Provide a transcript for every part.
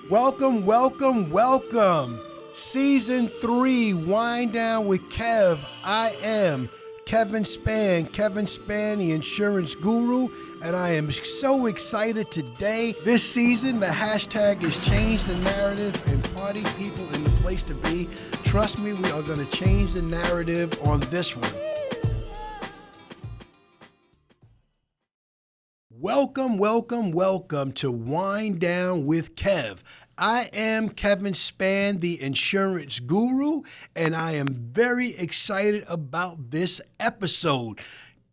Welcome, welcome, welcome. Season 3, Wind Down with Kev. I am Kevin Span, the insurance guru, and I am so excited today. This season, the hashtag has changed the narrative and party people in the place to be. Trust me, we are going to change the narrative on this one. Welcome, welcome, welcome to Wind Down with Kev. I am Kevin Span, the insurance guru, and I am very excited about this episode.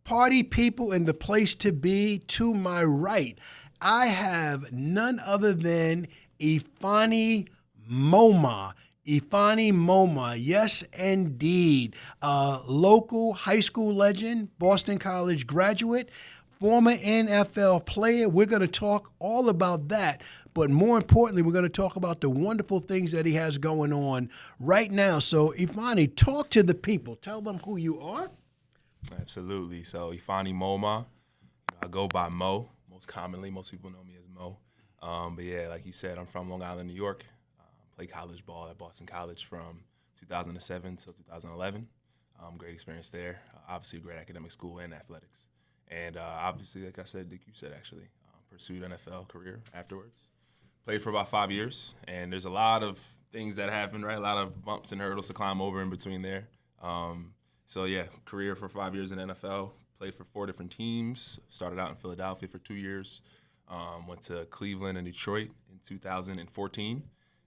Party people in the place to be. To my right, I have none other than Ifeanyi Momah. Ifeanyi Momah, yes indeed. Local high school legend, Boston College graduate, former NFL player. We're going to talk all about that. But more importantly, we're going to talk about the wonderful things that he has going on right now. So, Ifeanyi, talk to the people. Tell them who you are. Absolutely. So, Ifeanyi Momah, I go by Mo, most commonly. Most people know me as Mo. But yeah, like you said, I'm from Long Island, New York. Played college ball at Boston College from 2007 till 2011. Great experience there. Obviously, a great academic school and athletics. And obviously, like you said, actually, pursued NFL career afterwards. Played for about 5 years, and there's a lot of things that happen, right? A lot of bumps and hurdles to climb over in between there. So yeah, career for 5 years in NFL. Played for 4 different teams. Started out in Philadelphia for 2 years. Went to Cleveland and Detroit in 2014,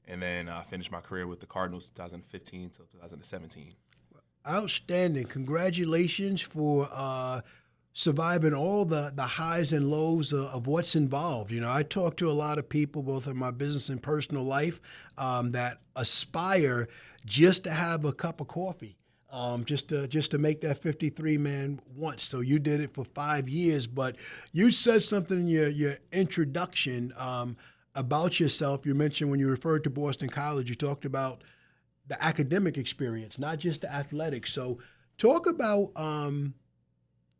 and then finished my career with the Cardinals 2015 till 2017. Outstanding. Congratulations for surviving all the highs and lows of what's involved. You know, I talk to a lot of people, both in my business and personal life, that aspire just to have a cup of coffee, just to make that 53-man once. So you did it for 5 years, but you said something in your introduction about yourself. You mentioned when you referred to Boston College, you talked about the academic experience, not just the athletics. So talk about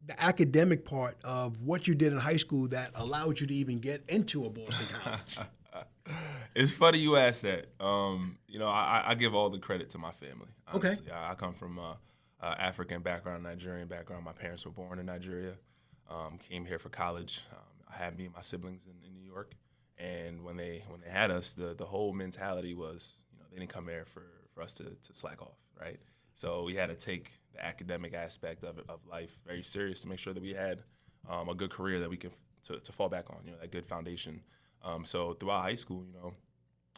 the academic part of what you did in high school that allowed you to even get into a Boston college. It's funny you asked that. I give all the credit to my family. Honestly. Okay. I come from African background, Nigerian background. My parents were born in Nigeria, came here for college. I had me and my siblings in New York. And when they had us, the whole mentality was, they didn't come here for us to slack off, right? So we had to take the academic aspect of life very serious to make sure that we had a good career that we can to fall back on, that good foundation. So throughout high school,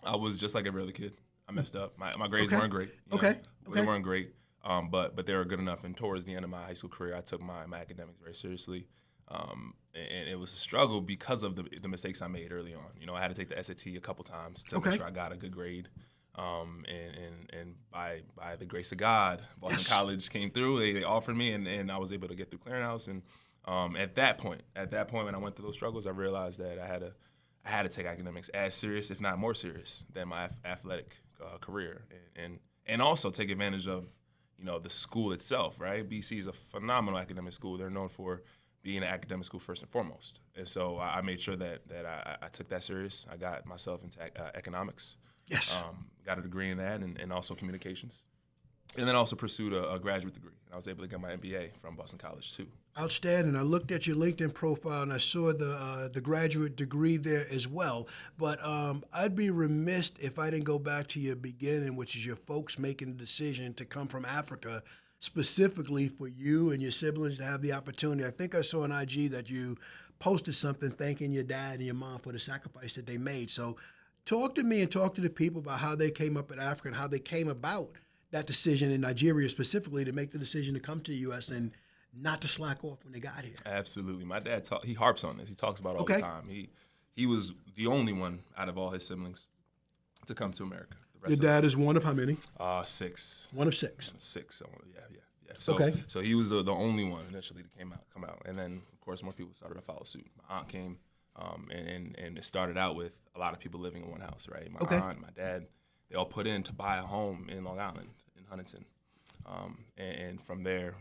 I was just like every other kid. I messed up. My grades weren't great. They weren't great, but they were good enough. And towards the end of my high school career, I took my academics very seriously. And it was a struggle because of the mistakes I made early on. I had to take the SAT a couple times to make sure I got a good grade. And by the grace of God, Boston College came through. They offered me, and I was able to get through clearinghouse. And at that point, when I went through those struggles, I realized that I had to take academics as serious, if not more serious, than my athletic career, and also take advantage of the school itself. Right, BC is a phenomenal academic school. They're known for being an academic school first and foremost. And so I made sure that I took that serious. I got myself into economics. Yes. Got a degree in that and also communications. And then also pursued a graduate degree. And I was able to get my MBA from Boston College, too. Outstanding. I looked at your LinkedIn profile and I saw the graduate degree there as well. But I'd be remiss if I didn't go back to your beginning, which is your folks making the decision to come from Africa, specifically for you and your siblings to have the opportunity. I think I saw on IG that you posted something thanking your dad and your mom for the sacrifice that they made. So talk to me and talk to the people about how they came up in Africa and how they came about that decision in Nigeria specifically to make the decision to come to the U.S. and not to slack off when they got here. Absolutely. My dad, he harps on this. He talks about it all the time. He was the only one out of all his siblings to come to America. Your dad is one of how many? 6. One of 6. 6. Yeah. So he was the only one initially to come out. And then, of course, more people started to follow suit. My aunt came, and it started out with a lot of people living in one house, right? My aunt, my dad, they all put in to buy a home in Long Island, in Huntington. And from there,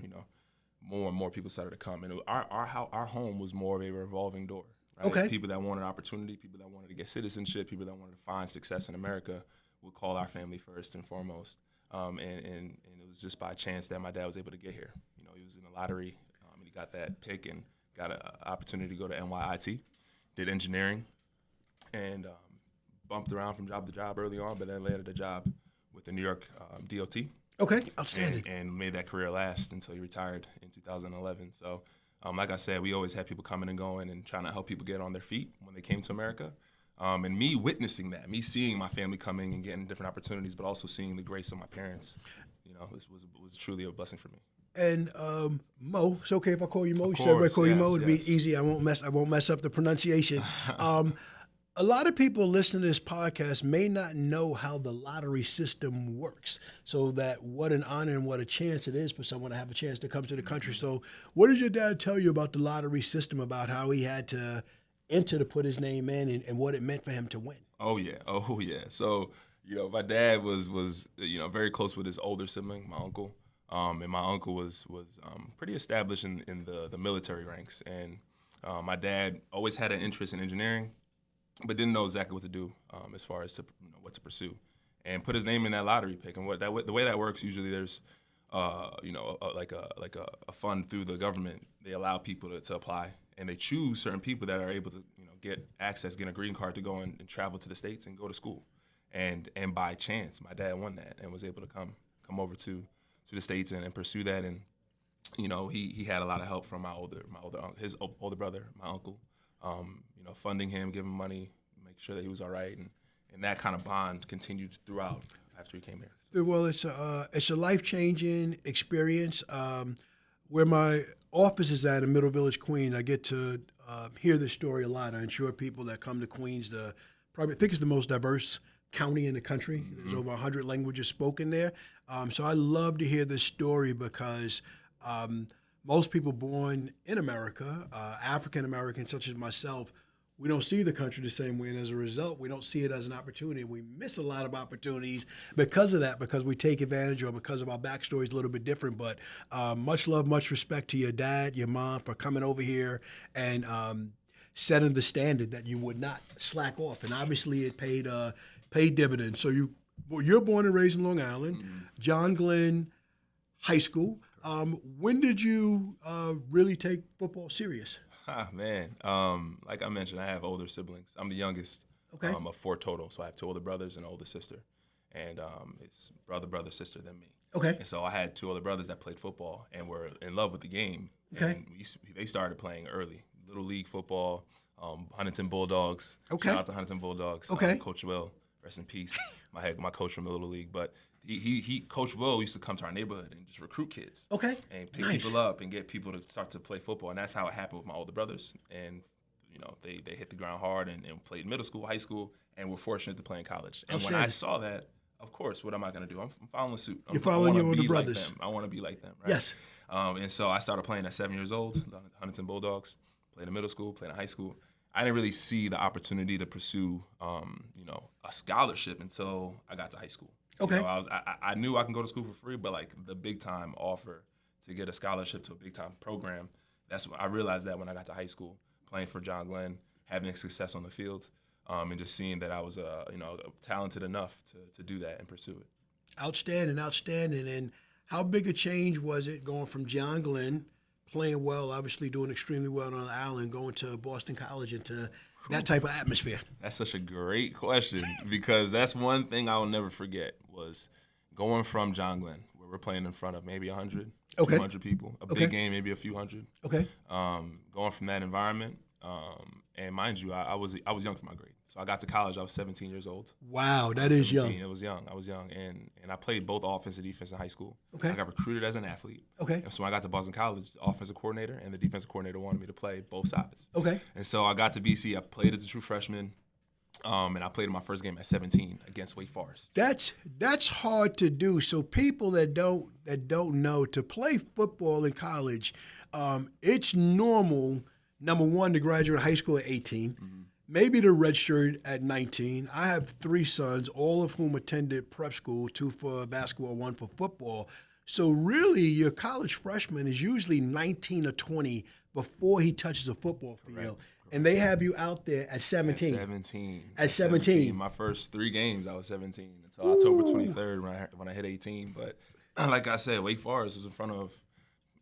more and more people started to come. And our home was more of a revolving door. Right? Okay. People that wanted opportunity, people that wanted to get citizenship, people that wanted to find success in America would call our family first and foremost. And it was just by chance that my dad was able to get here. You know, he was in the lottery, and he got that pick and got an opportunity to go to NYIT, did engineering, and bumped around from job to job early on, but then landed a job with the New York DOT. Okay, outstanding. And made that career last until he retired in 2011. So, like I said, we always had people coming and going and trying to help people get on their feet when they came to America. And me witnessing that, me seeing my family coming and getting different opportunities, but also seeing the grace of my parents, you know, was truly a blessing for me. And Mo, it's okay if I call you Mo. Of You said I call you course, Mo. It'd be yes. easy. I won't mess up the pronunciation. A lot of people listening to this podcast may not know how the lottery system works. So that what an honor and what a chance it is for someone to have a chance to come to the country. So what did your dad tell you about the lottery system, about how he had to enter to put his name in and what it meant for him to win? Oh yeah. So, you know, my dad was you know, very close with his older sibling, my uncle. And my uncle was pretty established in the military ranks. And my dad always had an interest in engineering, but didn't know exactly what to do as far as what to pursue, and put his name in that lottery pick. And the way that works, usually there's you know, like a fund through the government. They allow people to apply, and they choose certain people that are able to, you know, get access, get a green card to go and travel to the States and go to school. And by chance, my dad won that and was able to come over to the States and pursue that. And you know, he had a lot of help from his older brother, my uncle. You know, funding him, giving him money, make sure that he was all right, and that kind of bond continued throughout after he came here. Well, it's a life-changing experience. Where my office is at in Middle Village, Queens, I get to hear this story a lot. I insure people that come to Queens, I think it's the most diverse county in the country. Mm-hmm. There's over 100 languages spoken there. So I love to hear this story because most people born in America, African Americans such as myself, we don't see the country the same way, and as a result, we don't see it as an opportunity. We miss a lot of opportunities because of that, because we take advantage or because of our backstory is a little bit different. But much love, much respect to your dad, your mom for coming over here and setting the standard that you would not slack off. And obviously, it paid dividends. So you're born and raised in Long Island, John Glenn High School. When did you really take football serious? Man, like I mentioned, I have older siblings. I'm the youngest of 4 total, so I have 2 older brothers and an older sister, and it's brother, sister, then me. Okay. And so I had 2 older brothers that played football and were in love with the game. Okay. And they started playing early, Little League football, Huntington Bulldogs. Okay. Shout out to Huntington Bulldogs. Okay. Coach Will, rest in peace, my coach from the Little League, but. Coach Will used to come to our neighborhood and just recruit kids. Okay. And pick people up and get people to start to play football. And that's how it happened with my older brothers. And, you know, they hit the ground hard and played middle school, high school, and were fortunate to play in college. And when I saw that, of course, what am I going to do? I'm following suit. You're following your older brothers. I want to be like them, right? Yes. And so I started playing at 7 years old, the Huntington Bulldogs, played in middle school, played in high school. I didn't really see the opportunity to pursue, you know, a scholarship until I got to high school. Okay. You know, I knew I can go to school for free, but like the big time offer to get a scholarship to a big time program, that's when I realized that when I got to high school, playing for John Glenn, having success on the field, and just seeing that I was you know, talented enough to do that and pursue it. Outstanding. And how big a change was it going from John Glenn, playing well, obviously doing extremely well on the island, going to Boston College into that type of atmosphere? That's such a great question because that's one thing I'll never forget was going from John Glenn, where we're playing in front of maybe 100, 200 people, a big game, maybe a few hundred. Okay. Going from that environment, and mind you, I was young for my grade. So I got to college, I was 17 years old. Wow, that is young. It was young. I was young, and I played both offense and defense in high school. Okay. I got recruited as an athlete. Okay. And so when I got to Boston College, the offensive coordinator and the defensive coordinator wanted me to play both sides. Okay. And so I got to BC. I played as a true freshman, and I played in my first game at 17 against Wake Forest. That's hard to do. So people that don't know, to play football in college, it's normal. Number one, to graduate high school at 18. Mm-hmm. Maybe to redshirt at 19. I have 3 sons, all of whom attended prep school, 2 for basketball, 1 for football. So really, your college freshman is usually 19 or 20 before he touches a football field. And they have you out there at 17. At 17. At 17. My first 3 games, I was 17 until October 23rd when I hit 18. But like I said, Wake Forest was in front of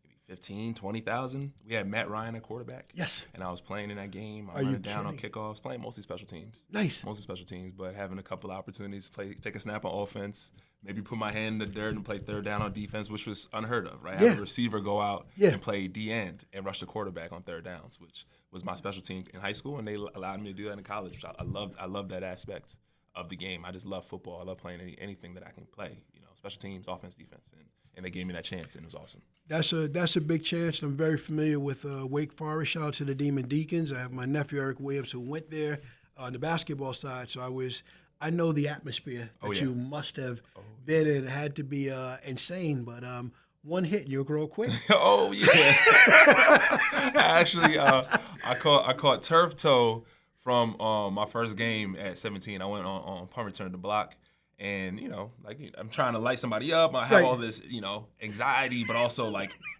maybe 15, 20,000. We had Matt Ryan at quarterback. Yes. And I was playing in that game. I running down on kickoffs, playing mostly special teams. Nice. Mostly special teams, but having a couple of opportunities to take a snap on offense, maybe put my hand in the dirt and play third down on defense, which was unheard of, right? Have a receiver go out and play D-end and rush the quarterback on third downs, which was my special team in high school, and they allowed me to do that in college, which I loved that aspect of the game. I just love football. I love playing anything that I can play, special teams, offense, defense, and they gave me that chance, and it was awesome. That's a big chance. I'm very familiar with Wake Forest. Shout out to the Demon Deacons. I have my nephew Eric Williams who went there on the basketball side, so I know the atmosphere that you must have been in. It had to be insane, but one hit and you'll grow quick. Oh yeah. Actually, I caught turf toe from my first game at 17. I went on punt return to block. And, I'm trying to light somebody up. I have all this, anxiety, but also,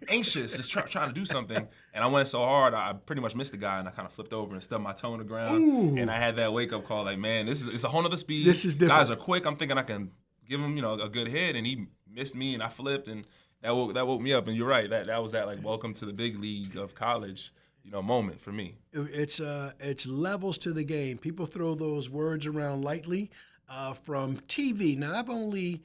anxious, just trying to do something. And I went so hard, I pretty much missed the guy, and I kind of flipped over and stubbed my toe on the ground. Ooh. And I had that wake-up call, man, it's a whole nother speed. This is different. Guys are quick. I'm thinking I can give him, a good hit, and he missed me, and I flipped, and that woke me up. And you're right, that was that, welcome to the big league of college, moment for me. It's levels to the game. People throw those words around lightly. From TV. Now, I've only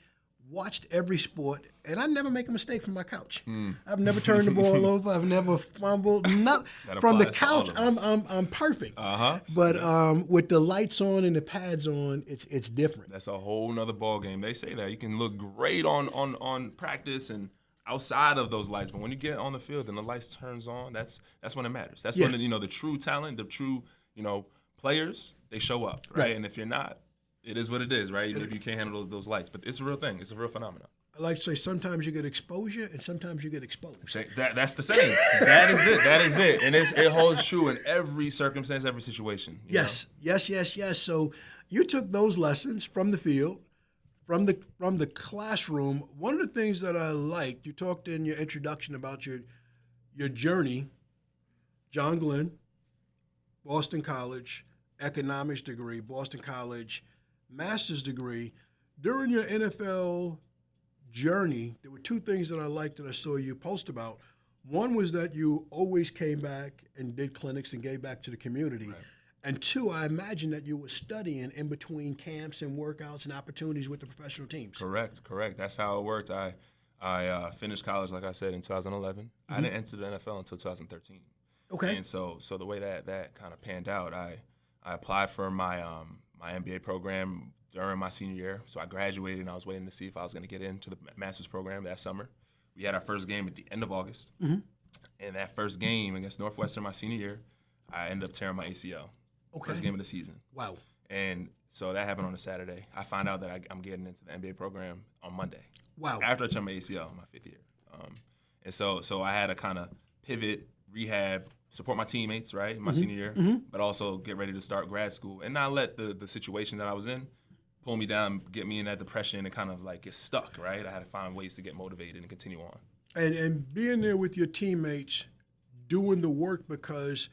watched every sport, and I never make a mistake from my couch. I've never turned the ball over. I've never fumbled. Not from the couch. I'm perfect. But with the lights on and the pads on, it's different. That's a whole nother ball game. They say that you can look great on practice and outside of those lights, but when you get on the field and the lights turns on, that's when it matters. That's when the true talent, the true players, they show up, right? And if you're not, it is what it is, right? Maybe you can't handle those lights, but it's a real thing. It's a real phenomenon. I like to say sometimes you get exposure and sometimes you get exposed. That's the saying. That is it. And it holds true in every circumstance, every situation. Yes. So you took those lessons from the field, from the classroom. One of the things that I liked, you talked in your introduction about your journey, John Glenn, Boston College, economics degree, Boston College, master's degree. During your NFL journey, there were 2 things that I liked that I saw you post about. One was that you always came back and did clinics and gave back to the community. Right. And 2, I imagine that you were studying in between camps and workouts and opportunities with the professional teams. Correct. That's how it worked. I finished college, like I said, in 2011. Mm-hmm. I didn't enter the NFL until 2013. Okay. And so the way that kind of panned out, I applied for my MBA program during my senior year. So I graduated, and I was waiting to see if I was going to get into the master's program that summer. We had our first game at the end of August. Mm-hmm. And that first game against Northwestern my senior year, I ended up tearing my ACL. Okay. First game of the season. Wow. And so that happened on a Saturday. I found out that I'm getting into the MBA program on Monday. Wow. After I tore my ACL in my 5th year. And so I had to kind of pivot, rehab, support my teammates, right, in my senior year, but also get ready to start grad school and not let the situation that I was in pull me down, get me in that depression and kind of get stuck, right? I had to find ways to get motivated and continue on. And being there with your teammates, doing the work, because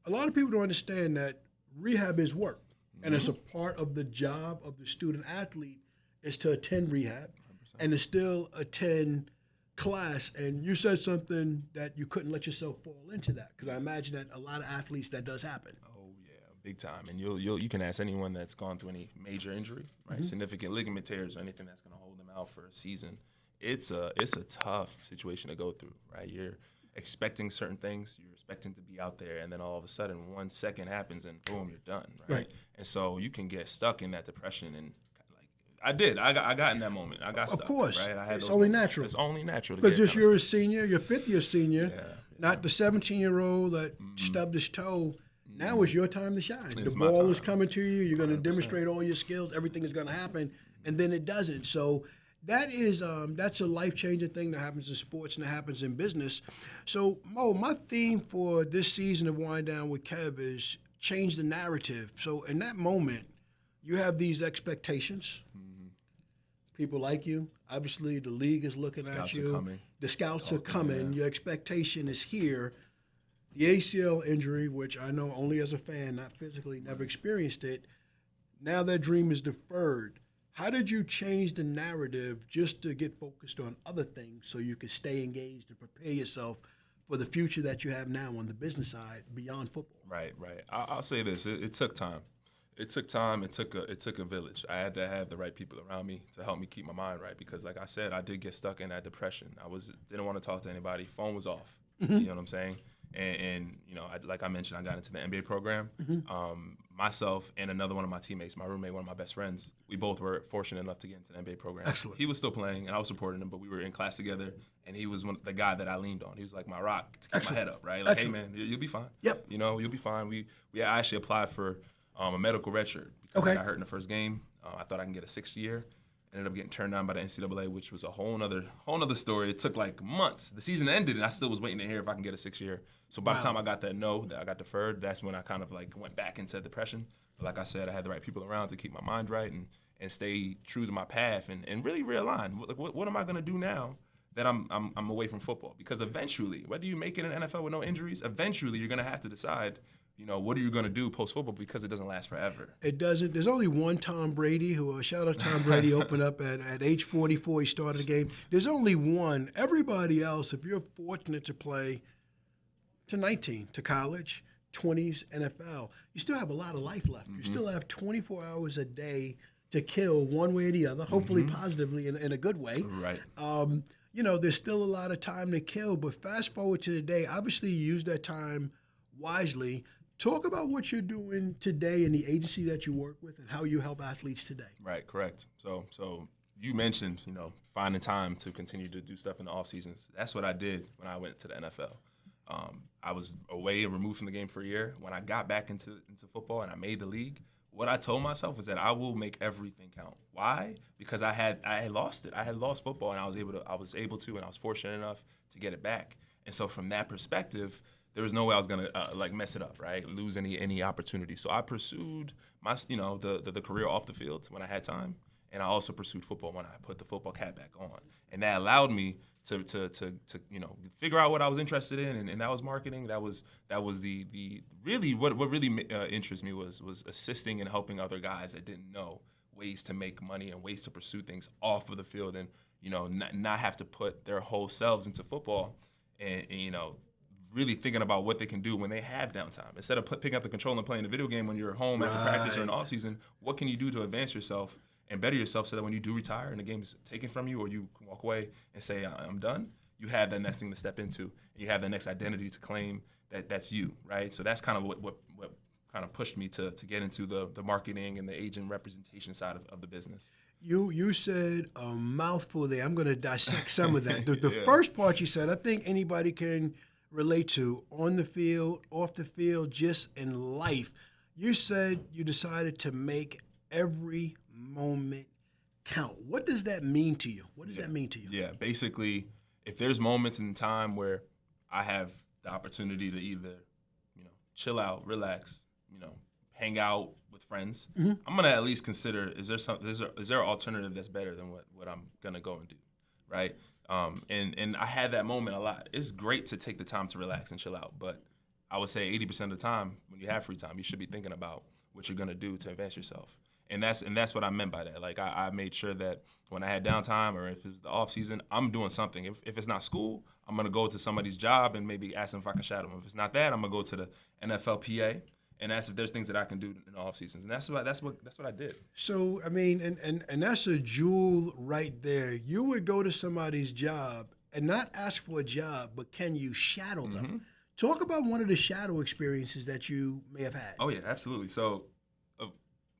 a lot of people don't understand that rehab is work, and it's a part of the job of the student athlete is to attend rehab 100%. And to still attend class. And you said something that you couldn't let yourself fall into that, because I imagine that a lot of athletes that does happen. Oh yeah, big time. And you can ask anyone that's gone through any major injury, right? Significant ligament tears or anything that's going to hold them out for a season. It's a tough situation to go through, right? You're expecting certain things, you're expecting to be out there, and then all of a sudden 1 second happens and boom, you're done, right? And so you can get stuck in that depression, and I got in that moment. I got stuck. Of course. Right? It's only natural. It's only natural. Because you're a senior, you're 5th-year senior, not the 17-year-old that stubbed his toe. Now is your time to shine. The ball is coming to you. You're going to demonstrate all your skills. Everything is going to happen, and then it doesn't. So that's a life-changing thing that happens in sports and that happens in business. So, Mo, my theme for this season of Wind Down with Kev is change the narrative. So in that moment, you have these expectations. People like you. Obviously, the league is looking at you. Are coming. The scouts are coming. Yeah. Your expectation is here. The ACL injury, which I know only as a fan, not physically, never experienced it. Now that dream is deferred. How did you change the narrative just to get focused on other things so you could stay engaged and prepare yourself for the future that you have now on the business side beyond football? Right. I'll say this: it took time. It took time. It took a village. I had to have the right people around me to help me keep my mind right because, like I said, I did get stuck in that depression. Didn't want to talk to anybody. Phone was off. You know what I'm saying? And like I mentioned, I got into the MBA program. Myself and another one of my teammates, my roommate, one of my best friends, we both were fortunate enough to get into the MBA program. Excellent. He was still playing, and I was supporting him, but we were in class together, and he was the guy that I leaned on. He was like my rock to keep Excellent. my head up, right? Like, Excellent. hey, man, you'll be fine. Yep. You'll be fine. We actually applied for a medical redshirt because I got hurt in the first game. I thought I can get a 6th year. Ended up getting turned down by the NCAA, which was a whole nother story. It took like months. The season ended, and I still was waiting to hear if I can get a 6th year. So by the time I got that I got deferred, that's when I kind of like went back into depression. But like I said, I had the right people around to keep my mind right and stay true to my path and really realign. What am I going to do now that I'm away from football? Because eventually, whether you make it in the NFL with no injuries, eventually you're going to have to decide, what are you going to do post-football because it doesn't last forever. It doesn't. There's only one Tom Brady shout out Tom Brady, opened up at age 44. He started the game. There's only one. Everybody else, if you're fortunate to play to 19, to college, 20s, NFL, you still have a lot of life left. You still have 24 hours a day to kill one way or the other, hopefully positively in a good way. Right. There's still a lot of time to kill, but fast forward to today, obviously you use that time wisely. Talk about what you're doing today in the agency that you work with and how you help athletes today. Right, correct. So you mentioned, finding time to continue to do stuff in the off seasons. That's what I did when I went to the NFL. I was away and removed from the game for a year. When I got back into football and I made the league, what I told myself was that I will make everything count. Why? Because I had lost it. I had lost football, and I was able to, and I was fortunate enough to get it back. And so from that perspective, there was no way I was gonna mess it up, right? Lose any opportunity. So I pursued my the career off the field when I had time, and I also pursued football when I put the football cap back on, and that allowed me to figure out what I was interested in, and that was marketing. That was the really what really interests me was assisting and helping other guys that didn't know ways to make money and ways to pursue things off of the field, and not have to put their whole selves into football, and really thinking about what they can do when they have downtime. Instead of picking up the controller and playing a video game when you're home after practice or in the off season, what can you do to advance yourself and better yourself so that when you do retire and the game is taken from you or you can walk away and say, I'm done, you have that next thing to step into. And you have the next identity to claim that's you, right? So that's kind of what kind of pushed me to get into the marketing and the agent representation side of the business. You said a mouthful there. I'm going to dissect some of that. The first part you said, I think anybody can relate to on the field, off the field, just in life. You said you decided to make every moment count. What does that mean to you? What does that mean to you? Yeah, basically, if there's moments in time where I have the opportunity to either, chill out, relax, hang out with friends, I'm gonna at least consider is there an alternative that's better than what I'm gonna go and do, right? And I had that moment a lot. It's great to take the time to relax and chill out, but I would say 80% of the time when you have free time, you should be thinking about what you're gonna do to advance yourself. And that's what I meant by that. Like I made sure that when I had downtime or if it's the off season, I'm doing something. If it's not school, I'm gonna go to somebody's job and maybe ask them if I can shadow them. If it's not that, I'm gonna go to the NFLPA and ask if there's things that I can do in the off seasons. And that's what I did. So I mean, and that's a jewel right there. You would go to somebody's job and not ask for a job, but can you shadow them? Talk about one of the shadow experiences that you may have had. Oh yeah, absolutely. So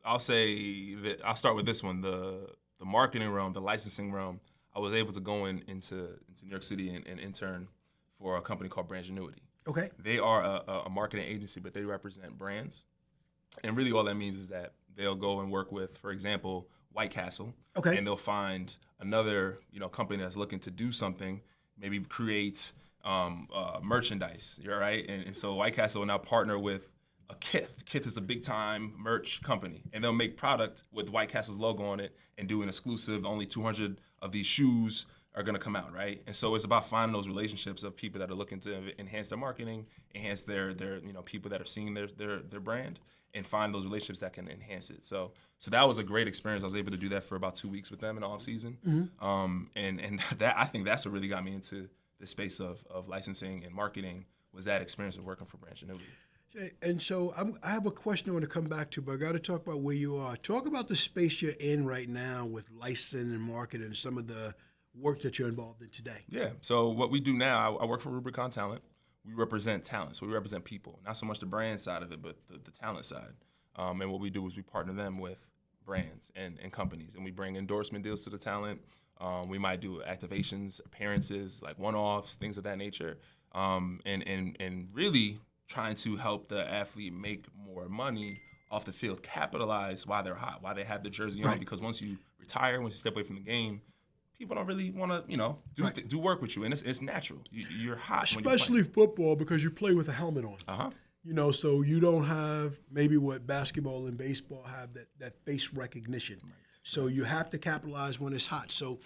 I'll say that I'll start with this one, the marketing realm, the licensing realm. I was able to go into New York City and intern for a company called Brangenuity. Okay. They are a marketing agency, but they represent brands. And really all that means is that they'll go and work with, for example, White Castle. Okay. And they'll find another company that's looking to do something, maybe create merchandise, right? And so White Castle will now partner with a Kith. Kith is a big-time merch company, and they'll make product with White Castle's logo on it and do an exclusive, only 200 of these shoes are going to come out, right? And so it's about finding those relationships of people that are looking to enhance their marketing, enhance their people that are seeing their brand, and find those relationships that can enhance it. So that was a great experience. I was able to do that for about 2 weeks with them in the off season, and that I think that's what really got me into the space of licensing and marketing, was that experience of working for Branch Annuity. And so I have a question I want to come back to, but I got to talk about where you are. Talk about the space you're in right now with licensing and marketing and some of the work that you're involved in today. Yeah. So what we do now, I work for Rubicon Talent. We represent talent. So we represent people, not so much the brand side of it, but the talent side. And what we do is we partner them with brands and companies, and we bring endorsement deals to the talent. We might do activations, appearances, like one-offs, things of that nature, and really trying to help the athlete make more money off the field, capitalize while they're hot, while they have the jersey on. Because once you retire, once you step away from the game, people don't really want to, do work with you, and it's natural. You're hot, especially football, because you play with a helmet on. So you don't have maybe what basketball and baseball have, that face recognition. Right. So you have to capitalize when it's hot. So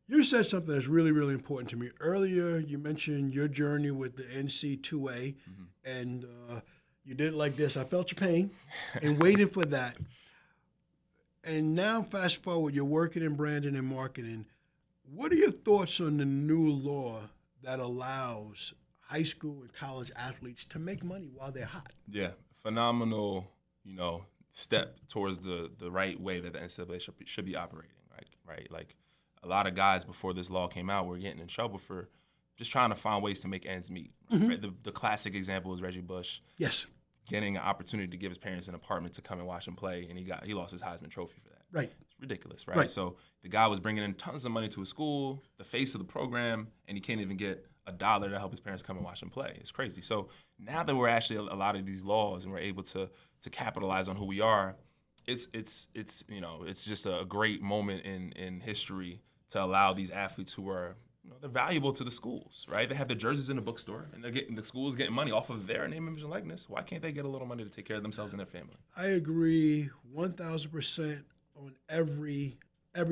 you said something that's really, really important to me. Earlier, you mentioned your journey with the NC2A, and you did it like this. I felt your pain and waiting for that. And now, fast forward, you're working in branding and marketing. What are your thoughts on the new law that allows high school and college athletes to make money while they're hot? Yeah, phenomenal, step towards the right way that the NCAA should be operating, right? Like, a lot of guys before this law came out were getting in trouble for just trying to find ways to make ends meet. Right? The classic example is Reggie Bush. Yes. Getting an opportunity to give his parents an apartment to come and watch him play, and he lost his Heisman Trophy for that. Right. It's ridiculous, right? So the guy was bringing in tons of money to his school, the face of the program, and he can't even get $1 to help his parents come and watch him play. It's crazy. So now that we're actually a lot of these laws and we're able to capitalize on who we are, it's just a great moment in history to allow these athletes who are, they're valuable to the schools, right? They have their jerseys in the bookstore, and the school's getting money off of their name, image, and likeness. Why can't they get a little money to take care of themselves and their family? I agree 1,000% on every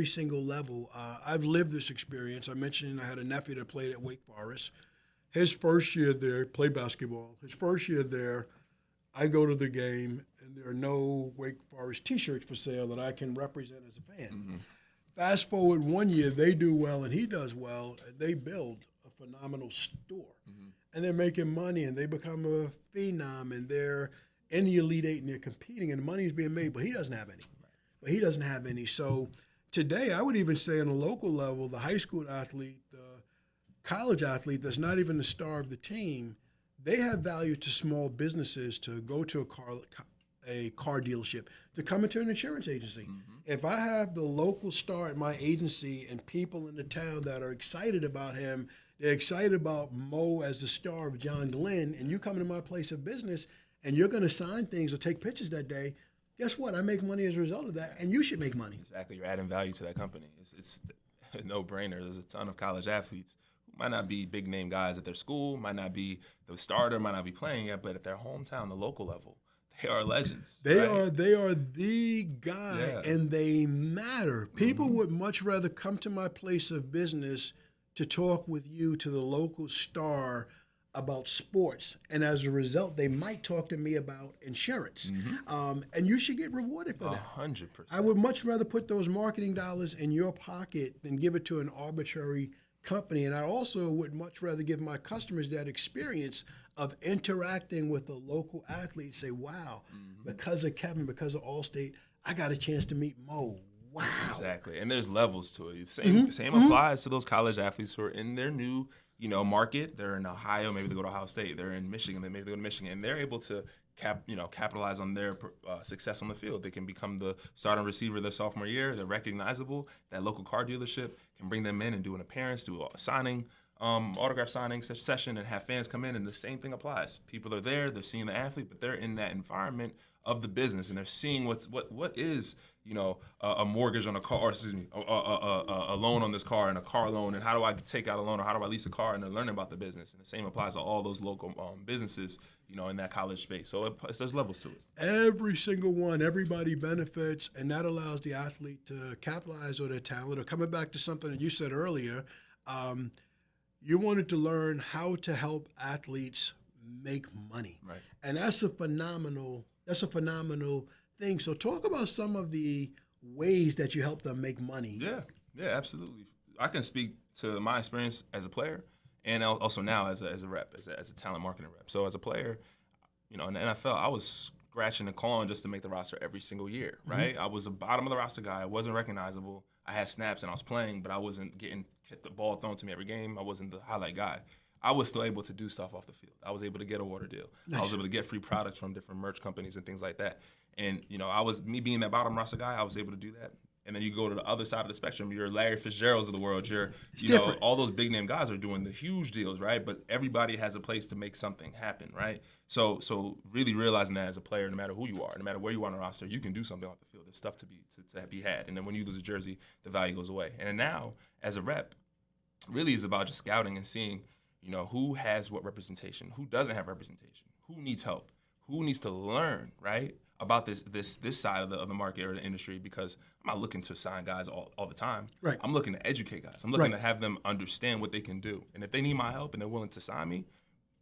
single level. I've lived this experience. I mentioned I had a nephew that played at Wake Forest. His first year there, played basketball. His first year there, I go to the game, and there are no Wake Forest T-shirts for sale that I can represent as a fan. Fast forward 1 year, they do well and he does well, and they build a phenomenal store. And they're making money, and they become a phenom, and they're in the Elite Eight, and they're competing, and the money is being made, but he doesn't have any. So today, I would even say on a local level, the high school athlete, the college athlete that's not even the star of the team, they have value to small businesses to go to a car dealership, to come into an insurance agency. If I have the local star at my agency and people in the town that are excited about him, they're excited about Mo as the star of John Glenn, and you come into my place of business and you're going to sign things or take pictures that day, guess what? I make money as a result of that, and you should make money. Exactly. You're adding value to that company. It's a no-brainer. There's a ton of college athletes who might not be big-name guys at their school, might not be the starter, might not be playing yet, but at their hometown, the local level, they are legends. They are the guy, and they matter. People would much rather come to my place of business to talk with you, to the local star, about sports, and as a result, they might talk to me about insurance. And you should get rewarded for that. 100%. I would much rather put those marketing dollars in your pocket than give it to an arbitrary company. And I also would much rather give my customers that experience of interacting with a local athlete, say, wow, because of Kevin, because of Allstate, I got a chance to meet Mo. Wow. Exactly. And there's levels to it. Same applies to those college athletes who are in their new, market. They're in Ohio, maybe they go to Ohio State. They're in Michigan, maybe they go to Michigan, and they're able to capitalize on their success on the field. They can become the starting receiver their sophomore year. They're recognizable. That local car dealership can bring them in and do an appearance, do a signing, autograph signing session, and have fans come in, and the same thing applies. People are there, they're seeing the athlete, but they're in that environment of the business, and they're seeing what is a mortgage on a car, or a loan on this car, and a car loan, and how do I take out a loan, or how do I lease a car, and they're learning about the business. And the same applies to all those local businesses, in that college space. So there's levels to it. Every single one, everybody benefits, and that allows the athlete to capitalize on their talent. Or coming back to something that you said earlier, You wanted to learn how to help athletes make money, Right. and that's a phenomenal thing. So talk about some of the ways that you help them make money. Yeah, absolutely. I can speak to my experience as a player and also now as a rep, as a talent marketing rep. So as a player, in the NFL, I was scratching and clawing just to make the roster every single year, right? I was the bottom of the roster guy. I wasn't recognizable. I had snaps and I was playing, but I wasn't getting the ball thrown to me every game. I wasn't the highlight guy. I was still able to do stuff off the field. I was able to get a water deal. Nice. I was able to get free products from different merch companies and things like that. And, me being that bottom roster guy, I was able to do that. And then you go to the other side of the spectrum. You're Larry Fitzgeralds of the world. All those big name guys are doing the huge deals, right? But everybody has a place to make something happen, right? So really realizing that as a player, no matter who you are, no matter where you are on the roster, you can do something off the field. There's stuff to be had. And then when you lose a jersey, the value goes away. And then now, as a rep, really is about just scouting and seeing, who has what representation, who doesn't have representation, who needs help, who needs to learn, right, about this side of the market or the industry, because I'm not looking to sign guys all the time. Right. I'm looking to educate guys. I'm looking to have them understand what they can do. And if they need my help and they're willing to sign me,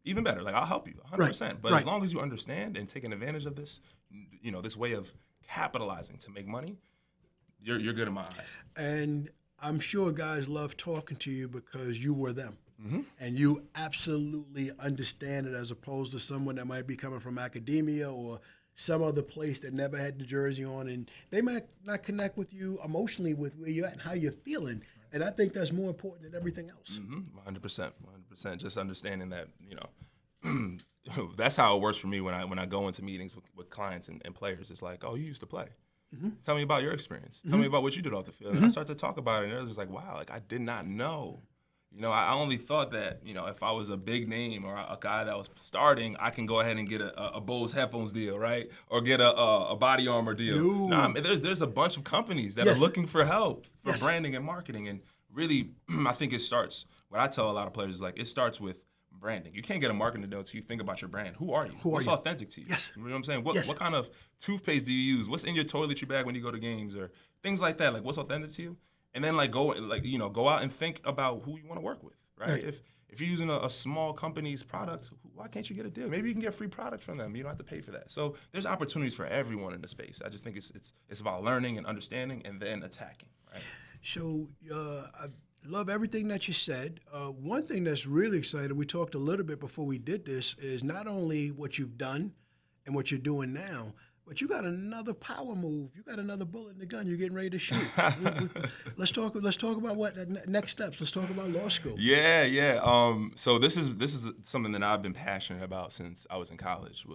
even better. Like, I'll help you 100%. Right. But as long as you understand and taking advantage of this, this way of capitalizing to make money, you're good in my eyes. And I'm sure guys love talking to you because you were them. Mm-hmm. And you absolutely understand it, as opposed to someone that might be coming from academia or some other place that never had the jersey on, and they might not connect with you emotionally with where you're at and how you're feeling. And I think that's more important than everything else. 100%. Just understanding that, that's how it works for me when I go into meetings with clients and players. It's like, oh, you used to play. Mm-hmm. Tell me about your experience. Tell me about what you did off the field. And I start to talk about it, and they're just like, wow, like, I did not know. I only thought that, if I was a big name or a guy that was starting, I can go ahead and get a Bose headphones deal, right? Or get a body armor deal. No, there's a bunch of companies that are looking for help for branding and marketing. And really, I think it starts, what I tell a lot of players is, like, it starts with branding. You can't get a marketing deal until you think about your brand. Who are you? What's authentic to you? Yes. You know what I'm saying? What kind of toothpaste do you use? What's in your toiletry bag when you go to games, or things like that? Like, what's authentic to you? And then go out and think about who you want to work with, right? If you're using a small company's product, why can't you get a deal? Maybe you can get free products from them. You don't have to pay for that. So there's opportunities for everyone in the space. I just think it's about learning and understanding and then attacking, right? So I love everything that you said. One thing that's really exciting, we talked a little bit before we did this, is not only what you've done and what you're doing now, but you got another power move. You got another bullet in the gun. You're getting ready to shoot. Let's talk about what next steps. Let's talk about law school. Yeah. So this is something that I've been passionate about since I was in college.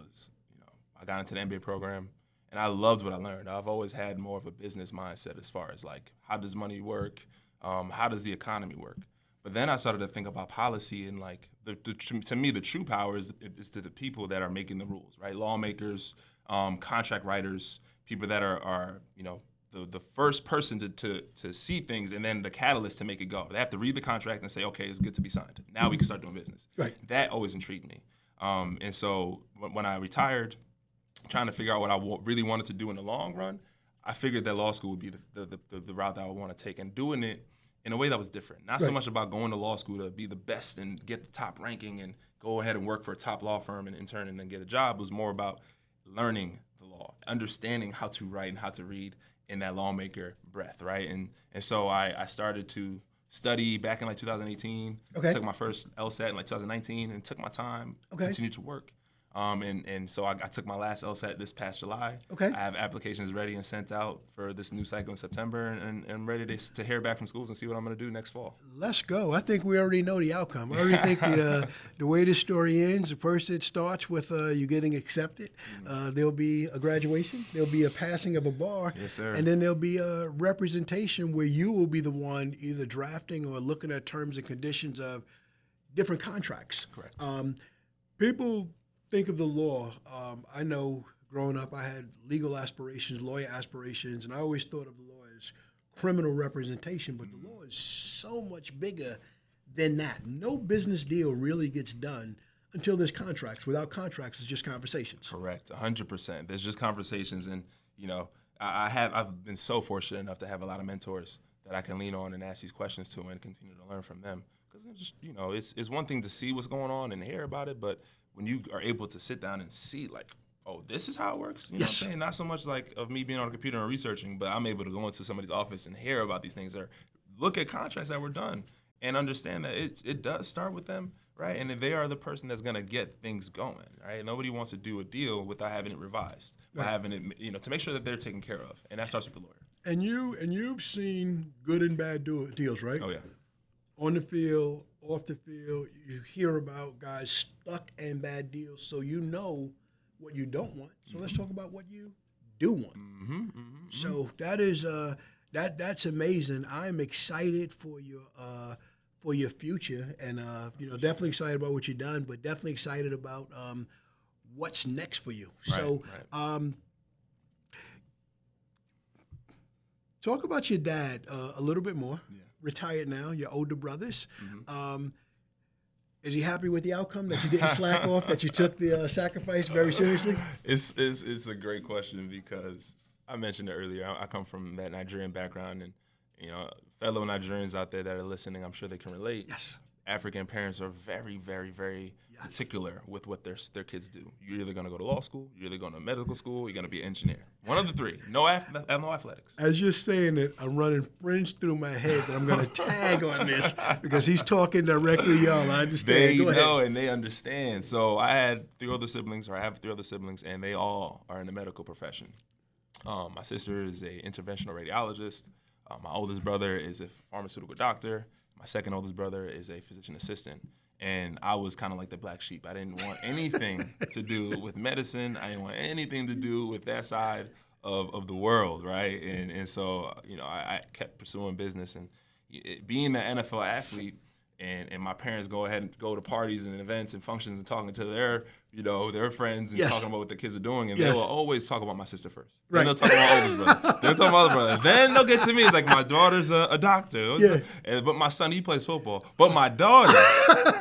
I got into the MBA program, and I loved what I learned. I've always had more of a business mindset as far as, like, how does money work? How does the economy work? But then I started to think about policy, and, like, to me, the true power is to the people that are making the rules, right? Lawmakers, contract writers, people that are the first person to see things, and then the catalyst to make it go. They have to read the contract and say, okay, it's good to be signed. Now we can start doing business. Right. That always intrigued me. And so when I retired, trying to figure out what I really wanted to do in the long run, I figured that law school would be the route that I would want to take, and doing it in a way that was different. Not so much about going to law school to be the best and get the top ranking and go ahead and work for a top law firm and intern and then get a job. It was more about learning the law, understanding how to write and how to read in that lawmaker breath, right? And so I started to study back in, like, 2018. Okay. Took my first LSAT in, like, 2019 and took my time, continued to work. And so I took my last LSAT this past July. Okay. I have applications ready and sent out for this new cycle in September, and I'm ready to hear back from schools and see what I'm going to do next fall. Let's go. I think we already know the outcome. I already think the way this story ends, first it starts with you getting accepted. There'll be a graduation. There'll be a passing of a bar. Yes, sir. And then there'll be a representation where you will be the one either drafting or looking at terms and conditions of different contracts. Correct. People think of the law. I know growing up I had legal aspirations, lawyer aspirations, and I always thought of the law as criminal representation, but the law is so much bigger than that. No business deal really gets done until there's contracts. Without contracts, it's just conversations. Correct, 100%. There's just conversations, and I've been so fortunate enough to have a lot of mentors that I can lean on and ask these questions to and continue to learn from them. Because it's just, it's one thing to see what's going on and hear about it, but when you are able to sit down and see, like, oh, this is how it works? You know what I'm saying? Not so much like of me being on a computer and researching, but I'm able to go into somebody's office and hear about these things or look at contracts that were done and understand that it does start with them, right? And they are the person that's going to get things going, right? Nobody wants to do a deal without having it revised, right. Having it, to make sure that they're taken care of. And that starts with the lawyer. And you've seen good and bad deals, right? Oh, yeah. On the field, off the field, you hear about guys stuck in bad deals, so you know what you don't want. So let's talk about what you do want. So that is that's amazing. I'm excited for your future, and definitely excited about what you've done, but definitely excited about what's next for you. Right. Talk about your dad a little bit more. Yeah. Retired now, your older brothers. Is he happy with the outcome, that you didn't slack off, that you took the sacrifice very seriously? It's a great question because I mentioned it earlier. I come from that Nigerian background, and fellow Nigerians out there that are listening, I'm sure they can relate. Yes. African parents are very, very, very particular with what their kids do. You're either going to go to law school, you're either going to medical school, you're going to be an engineer. One of the three. No athletics. As you're saying it, I'm running fringe through my head that I'm going to tag on this because he's talking directly to y'all. I understand. They know and they understand. So I have three other siblings, and they all are in the medical profession. My sister is a interventional radiologist. My oldest brother is a pharmaceutical doctor. My second oldest brother is a physician assistant. And I was kind of like the black sheep. I didn't want anything to do with medicine. I didn't want anything to do with that side of the world, right? And so, I kept pursuing business. And being an NFL athlete, and my parents go ahead and go to parties and events and functions and talking to their friends and talking about what the kids are doing, and they will always talk about my sister first. Right. Then they'll talk about my oldest brother. Then they'll talk about my other brother. Then they'll get to me. It's like, my daughter's a doctor. But my son, he plays football. But my daughter,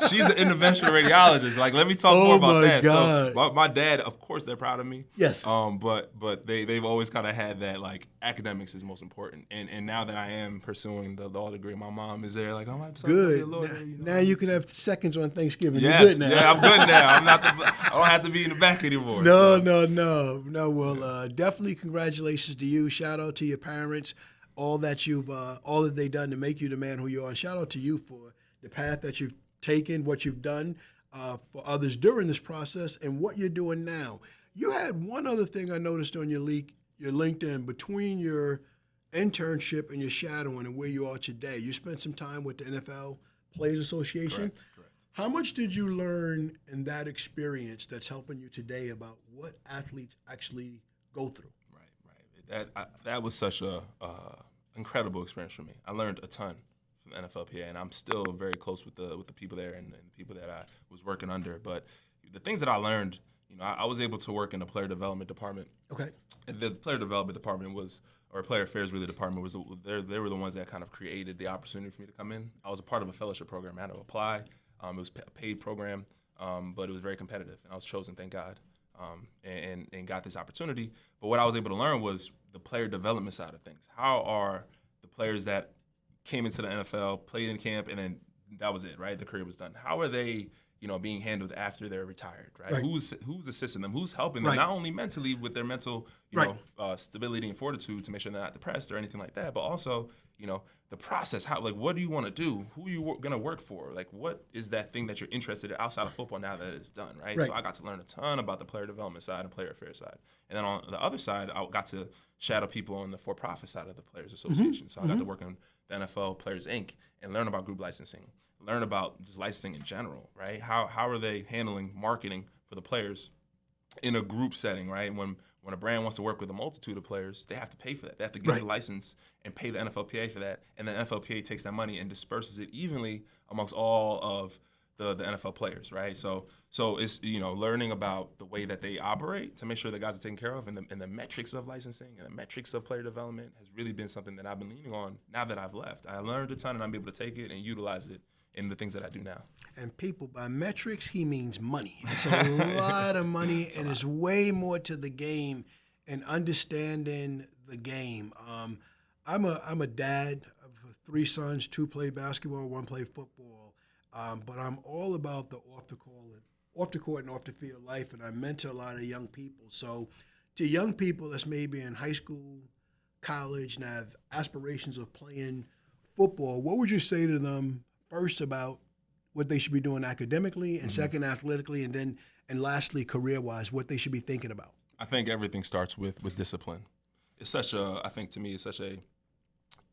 she's an interventional radiologist. Like, let me talk more about that. God. So my dad, of course, they're proud of me. Yes. But they've always kind of had that, like, academics is most important. And now that I am pursuing the law degree, my mom is there like, oh, my son's good. Be a lawyer. Now you can have seconds on Thanksgiving. Yes, You're good now. Yeah, I'm good now. I don't have to be in the back anymore. No. Well, definitely congratulations to you. Shout out to your parents, all that they've done to make you the man who you are. And shout out to you for the path that you've taken, what you've done for others during this process, and what you're doing now. You had one other thing I noticed on your LinkedIn between your internship and your shadowing and where you are today. You spent some time with the NFL Players Association. Correct. How much did you learn in that experience that's helping you today about what athletes actually go through? Right. That was such a incredible experience for me. I learned a ton from the NFLPA, and I'm still very close with the people there and the people that I was working under. But the things that I learned, I was able to work in the player development department. Okay. And the player development department or player affairs really department they were the ones that kind of created the opportunity for me to come in. I was a part of a fellowship program. I had to apply. It was a paid program, but it was very competitive, and I was chosen, thank God, and got this opportunity. But what I was able to learn was the player development side of things. How are the players that came into the NFL, played in camp, and then that was it, right? The career was done. How are they, being handled after they're retired, right? Who's assisting them? Who's helping them? Not only mentally with their mental, stability and fortitude to make sure they're not depressed or anything like that, but also, the process. How, what do you want to do? Who are you going to work for? Like, what is that thing that you're interested in outside of football now that it's done, right? So I got to learn a ton about the player development side and player affairs side. And then on the other side, I got to shadow people on the for-profit side of the Players Association. So I got to work in the NFL Players Inc. and learn about group licensing, learn about just licensing in general, right? How are they handling marketing for the players in a group setting, right? When a brand wants to work with a multitude of players, they have to pay for that. They have to get a license and pay the NFLPA for that. And then NFLPA takes that money and disperses it evenly amongst all of the NFL players, right? So it's, learning about the way that they operate to make sure the guys are taken care of, and the metrics of licensing and the metrics of player development has really been something that I've been leaning on now that I've left. I learned a ton, and I'm able to take it and utilize it in the things that I do now. And people, by metrics, he means money. It's a lot of money, and it's way more to the game and understanding the game. I'm a dad of 3 sons, 2 played basketball, 1 played football. But I'm all about the off the court and off the field life, and I mentor a lot of young people. So to young people that's maybe in high school, college, and have aspirations of playing football, what would you say to them first about what they should be doing academically, and second athletically, and lastly career-wise, what they should be thinking about? I think everything starts with discipline. I think to me, it's such a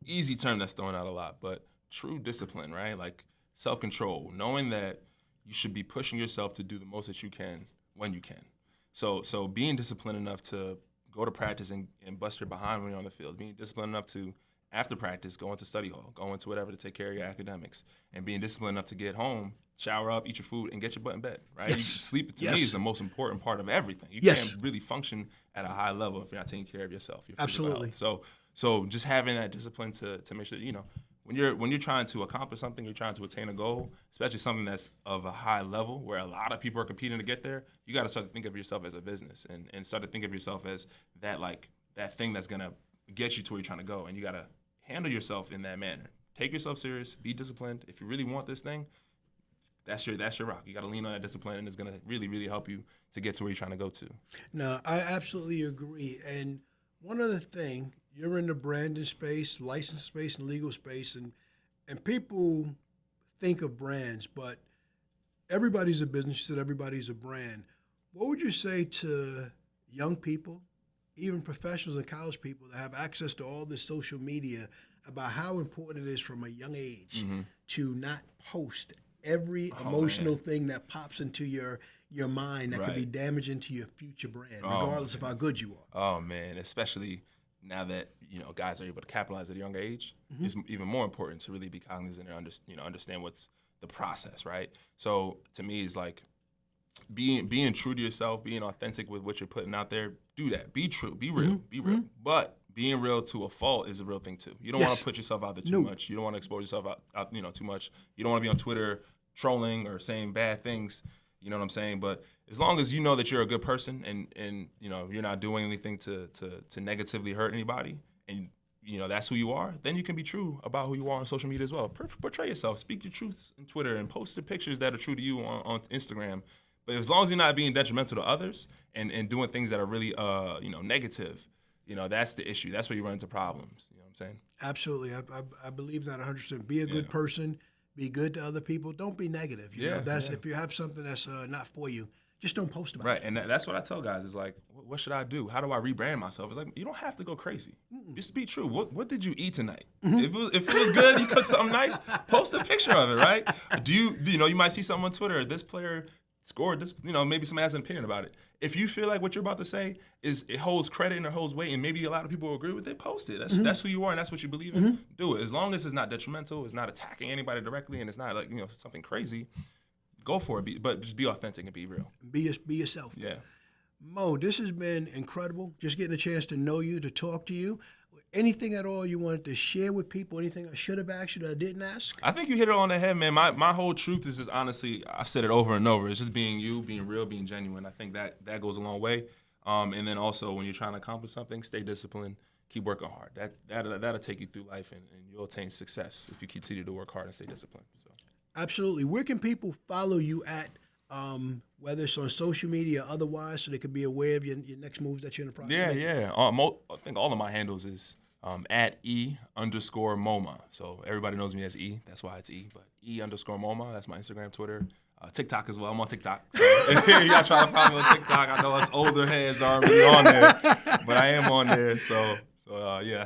easy term that's thrown out a lot, but true discipline, right? Like self-control, knowing that you should be pushing yourself to do the most that you can when you can. So being disciplined enough to go to practice and bust your behind when you're on the field, being disciplined enough to, after practice, go into study hall, go into whatever to take care of your academics, and being disciplined enough to get home, shower up, eat your food, and get your butt in bed, right? Yes. Sleep, to me, Yes. is the most important part of everything. You Yes. can't really function at a high level if you're not taking care of yourself. Your physical Absolutely. health. So just having that discipline to make sure, when you're trying to accomplish something, you're trying to attain a goal, especially something that's of a high level where a lot of people are competing to get there, you got to start to think of yourself as a business and start to think of yourself as that thing that's going to get you to where you're trying to go. And you got to handle yourself in that manner. Take yourself serious, be disciplined. If you really want this thing, that's your rock. You got to lean on that discipline, and it's going to really, really help you to get to where you're trying to go to. No, I absolutely agree. And one other thing, you're in the branding space, license space, and legal space, and people think of brands, but everybody's a business, you said everybody's a brand. What would you say to young people, even professionals and college people that have access to all this social media, about how important it is from a young age to not post every emotional thing that pops into your mind that could be damaging to your future brand, regardless of how good you are? Oh man, especially now that guys are able to capitalize at a younger age, it's even more important to really be cognizant and understand what's the process, right? So to me, it's like being true to yourself, being authentic with what you're putting out there. Do that. Be true. Be real. Be real. But being real to a fault is a real thing too. You don't want to put yourself out there too much. You don't want to expose yourself out too much. You don't want to be on Twitter trolling or saying bad things. You know what I'm saying? But as long as you know that you're a good person and you're not doing anything to negatively hurt anybody, and that's who you are, then you can be true about who you are on social media as well. Portray yourself. Speak your truths on Twitter and post the pictures that are true to you on Instagram. But as long as you're not being detrimental to others and doing things that are really negative, that's the issue. That's where you run into problems. You know what I'm saying? Absolutely. I believe that 100%. Be a good person. Be good to other people. Don't be negative. If you have something that's not for you, just don't post about it. Right, and that's what I tell guys. Is like, what should I do? How do I rebrand myself? It's like, you don't have to go crazy. Just be true. What did you eat tonight? If it was good, you cooked something nice, post a picture of it, right? You might see something on Twitter, this player scored this, maybe somebody has an opinion about it. If you feel like what you're about to say it holds credit and it holds weight, and maybe a lot of people will agree with it, post it. That's who you are and that's what you believe in. Do it. As long as it's not detrimental, it's not attacking anybody directly, and it's not like something crazy, go for it. But just be authentic and be real. Be yourself. Yeah. Mo, this has been incredible. Just getting a chance to know you, to talk to you. Anything at all you wanted to share with people? Anything I should have asked you that I didn't ask? I think you hit it on the head, man. My whole truth is just, honestly, I've said it over and over. It's just being you, being real, being genuine. I think that goes a long way. And then also when you're trying to accomplish something, stay disciplined, keep working hard. That'll take you through life, and you'll attain success if you continue to work hard and stay disciplined. So. Absolutely. Where can people follow you at, whether it's on social media or otherwise, so they could be aware of your next moves that you're in the process? Yeah. I think all of my handles is at @E_Momah. So everybody knows me as E. That's why it's E. But E_Momah. That's my Instagram, Twitter, TikTok as well. I'm on TikTok. So if y'all trying to find me on TikTok, I know us older heads aren't really on there, but I am on there. So that's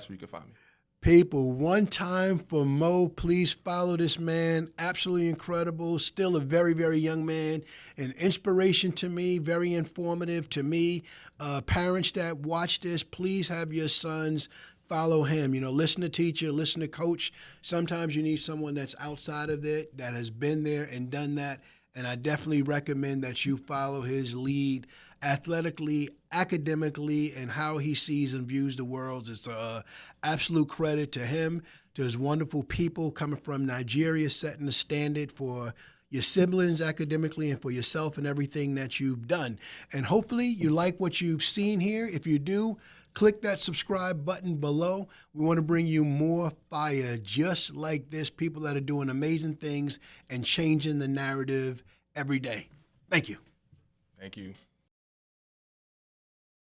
where you can find me. People, one time for Mo, please follow this man. Absolutely incredible. Still a very, very young man. An inspiration to me, very informative to me. Parents that watch this, please have your sons follow him. Listen to teacher, listen to coach. Sometimes you need someone that's outside of it, that has been there and done that. And I definitely recommend that you follow his lead athletically, academically, and how he sees and views the world. It's an absolute credit to him, to his wonderful people coming from Nigeria, setting the standard for your siblings academically and for yourself and everything that you've done. And hopefully you like what you've seen here. If you do, Click that subscribe button below. We want to bring you more fire just like this, people that are doing amazing things and changing the narrative every day. Thank you. Thank you.